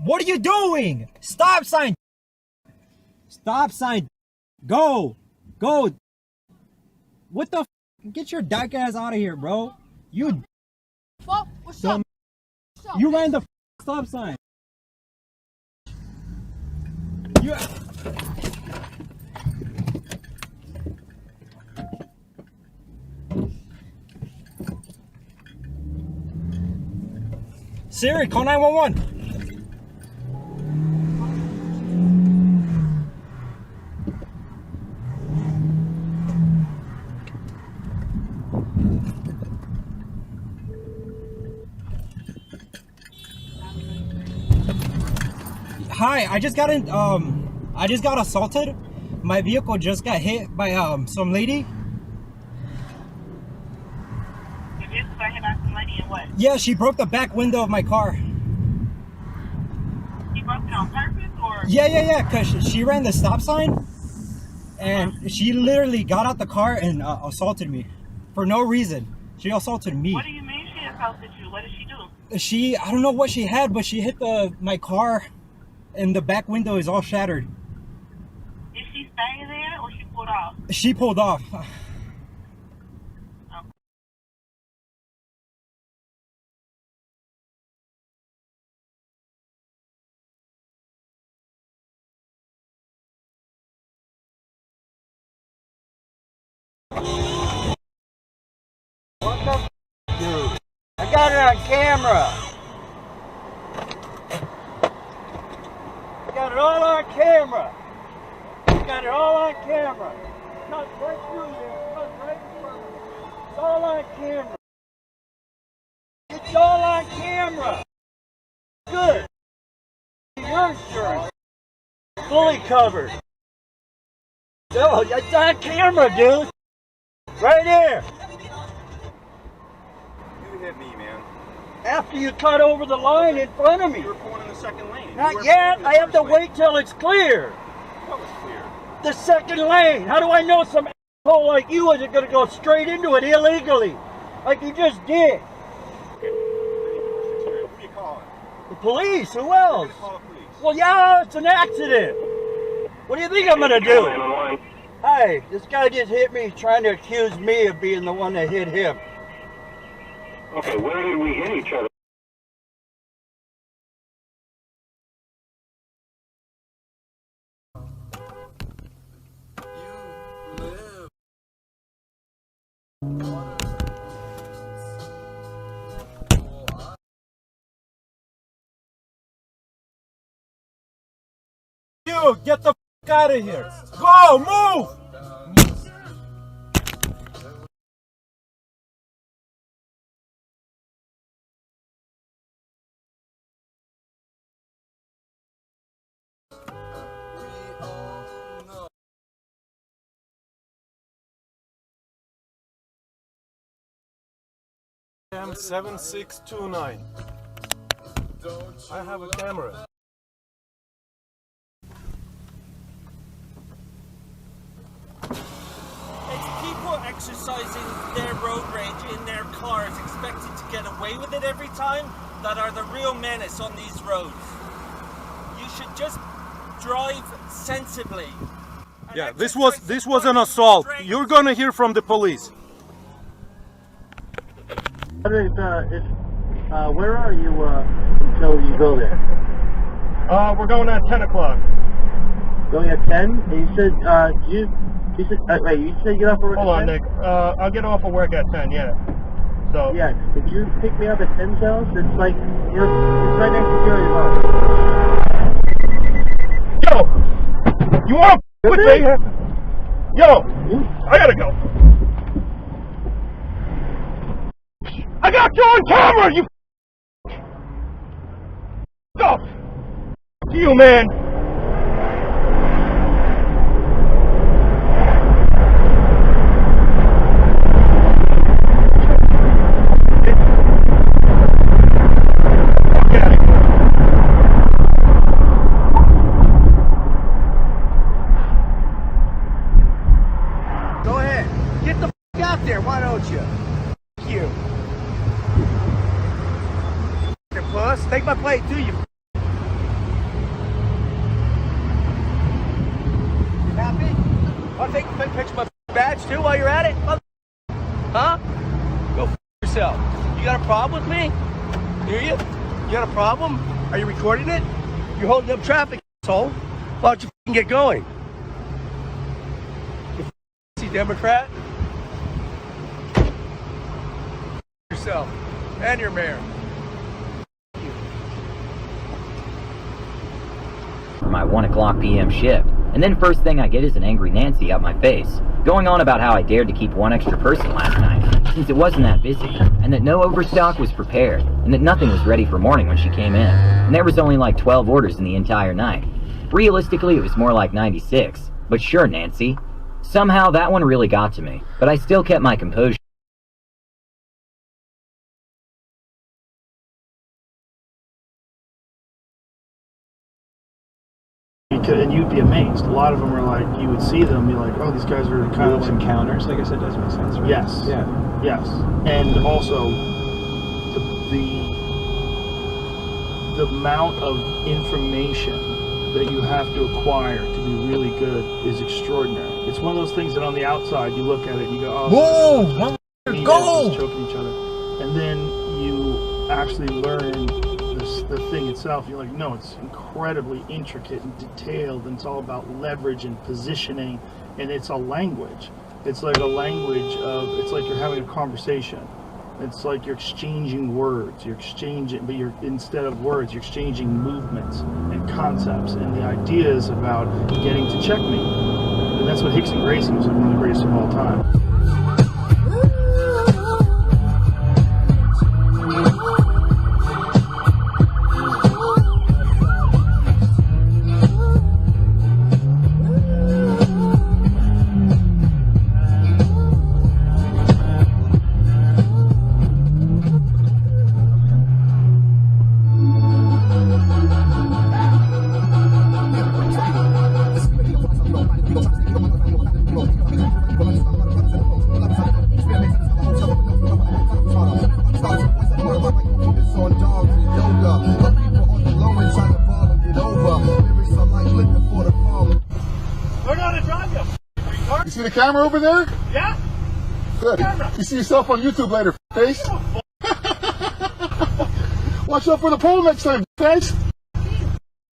What are you doing? Stop sign. Stop sign. Go. Go. What the f? Get your dyke ass out of here, bro. You. Well, what's up? You ran the stop sign. You. Siri, call 911. Hi, I just got assaulted. My vehicle just got hit by some lady. Your vehicle got hit by some lady and what? Yeah, she broke the back window of my car. She broke it on purpose or? Yeah, cause she ran the stop sign, and she literally got out the car and assaulted me for no reason. She assaulted me. What do you mean she assaulted you? What did she do? I don't know what she had, but she hit my car. And the back window is all shattered. Did she stay there or she pulled off? She pulled off. Okay. What the f, dude? I got it on camera. Got it all on camera. Got it all on camera. Cut right through there. Cut right in front of me. It's all on camera. It's all on camera. Good. Your insurance. Fully covered. No, it's on camera, dude. Right here. You hit me, man. After you cut over the line in front of me. You were pulling in the second lane. Not yet. I have to wait till it's clear. What was clear? The second lane. How do I know some asshole like you isn't going to go straight into it illegally, like you just did? Okay. Who are you calling? The police. Who else? Call the police. Well, yeah, it's an accident. What do you think I'm going to do? Hi, this guy just hit me trying to accuse me of being the one that hit him. Okay, where did we hit each other? You get the f out of here. Go, move. Cam 7629. I have a camera. It's people exercising their road rage in their cars, expecting to get away with it every time, that are the real menace on these roads. You should just drive sensibly. Yeah, this was an assault. You're gonna hear from the police. Where are you until you go there? We're going at 10 o'clock. Going at 10? And you said, wait, you said get off of work Hold at on, 10? Nick. I'll get off of work at 10, yeah. So. Yeah, could you pick me up at 10 cells? It's like, it's right next to Jerry's house. Yo! You wanna with me? Yo! I gotta go. I got you on camera, you off. To you, man. Go ahead. Get the f out there, why don't you? F you. Puss. Take my plate too, you Want to take a picture of my badge too while you're at it? Huh? Go f yourself. You got a problem with me? Do you? You got a problem? Are you recording it? You're holding up traffic, asshole. Why don't you get going? You Democrat? Yourself and your mayor. For my 1 o'clock p.m. shift, and then first thing I get is an angry Nancy up my face, going on about how I dared to keep one extra person last night, since it wasn't that busy, and that no overstock was prepared, and that nothing was ready for morning when she came in, and there was only like 12 orders in the entire night. Realistically, it was more like 96, but sure, Nancy. Somehow that one really got to me, but I still kept my composure. And you'd be amazed. A lot of them are like, you would see them, be like, oh, these guys are kind of like encounters. I guess it does make sense, right? Yes. Yeah. Yes. And also, the amount of information that you have to acquire to be really good is extraordinary. It's one of those things that on the outside you look at it and you go, oh, whoa, go! Choking each other, and then you actually learn the thing itself. You're like, no, it's incredibly intricate and detailed, and it's all about leverage and positioning, and it's a language. It's like a language of, it's like you're having a conversation. It's like you're exchanging words. You're exchanging, but you're, instead of words, you're exchanging movements and concepts and the ideas about getting to checkmate. And that's what Hickson Gracie was, like one of the greatest of all time. You see the camera over there? Yeah? Good. You see yourself on YouTube later, face. Watch out for the pole next time, face.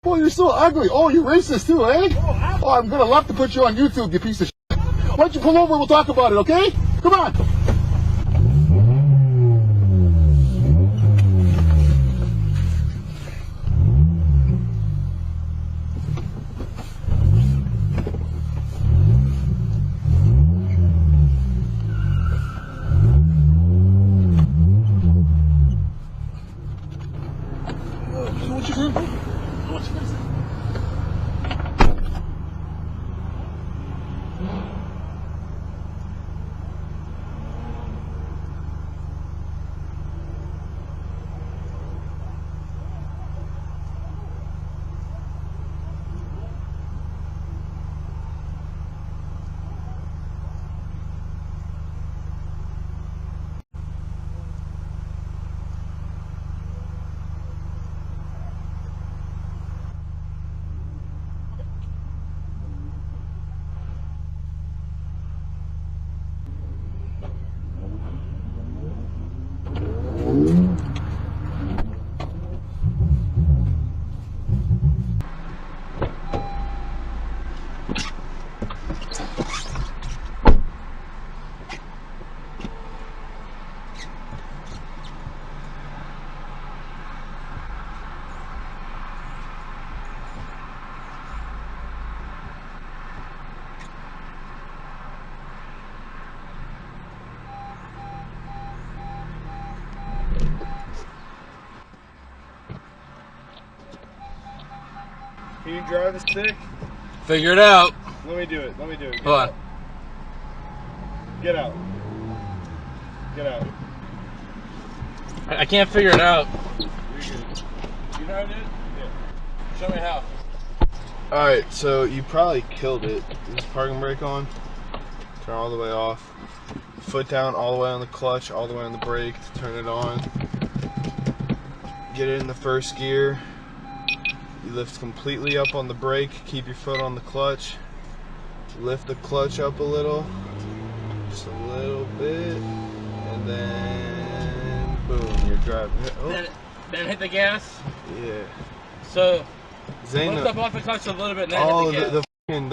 Oh, you're so ugly. Oh, you're racist too, eh? Oh, I'm gonna love to put you on YouTube, you piece of shit. Why don't you pull over and we'll talk about it, okay? Come on. Can you drive the stick? Figure it out. Let me do it. Let me do it. Hold on. Get out. Get out. I can't figure it out. You're good. You know how to do it? Yeah. Show me how. Alright, so you probably killed it. Is parking brake on? Turn all the way off. Foot down all the way on the clutch, all the way on the brake to turn it on. Get it in the first gear. You lift completely up on the brake, keep your foot on the clutch. lift the clutch up a little, just a little bit, and then boom, you're driving. Oh. Then hit the gas. Yeah. So Zane, lift up off the clutch a little bit. And then oh, hit the gas.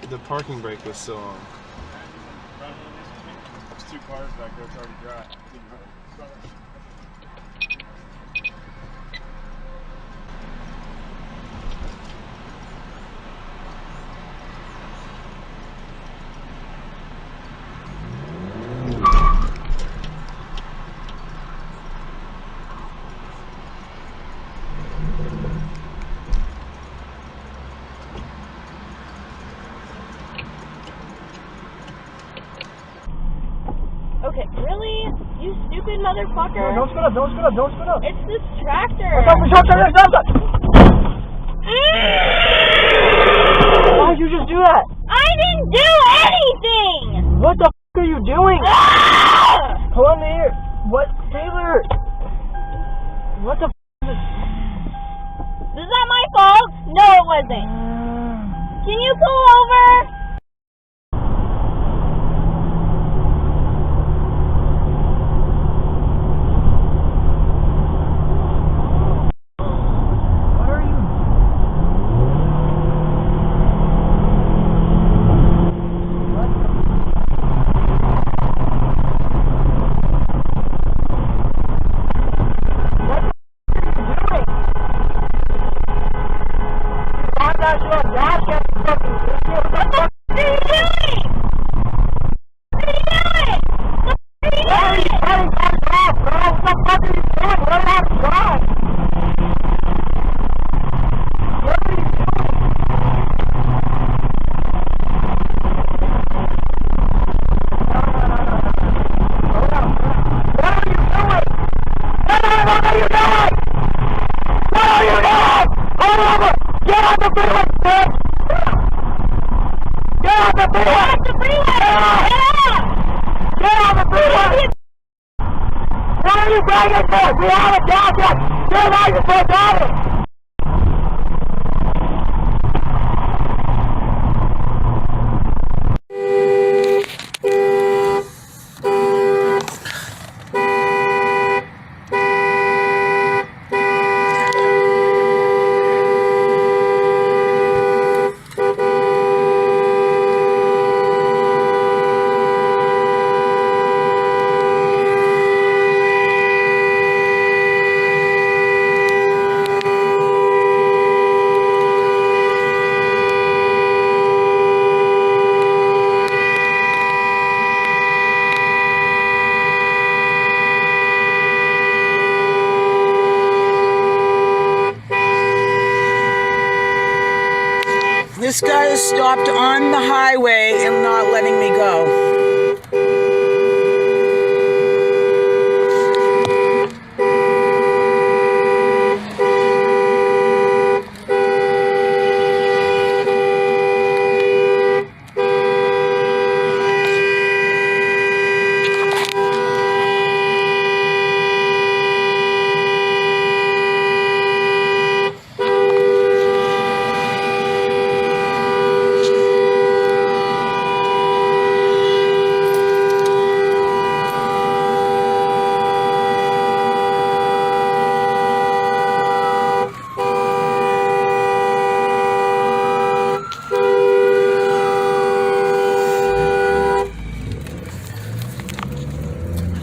the parking brake was still on. There's 2 cars back there. It's already dry. Okay, really? You stupid motherfucker. No, don't spin up, don't spin up, don't spin up. It's this tractor. Stop. Why did you just do that? I didn't do anything! What the f are you doing? Ah! Pull on the ear. What? Taylor! What the f is this? Is that my fault? No, it wasn't. Can you pull over? This guy is stopped on the highway and not letting me go.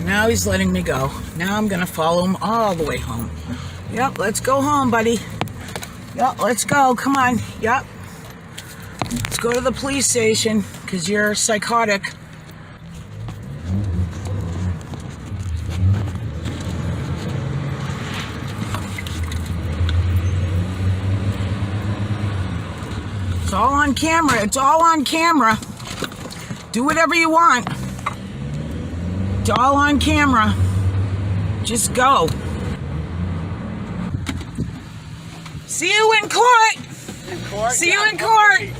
Now he's letting me go. Now I'm gonna follow him all the way home. Yep, let's go home, buddy. Yep, let's go. Come on. Yep. Let's go to the police station, because you're psychotic. It's all on camera. It's all on camera. Do whatever you want. It's all on camera. Just go. See you in court. See you in court.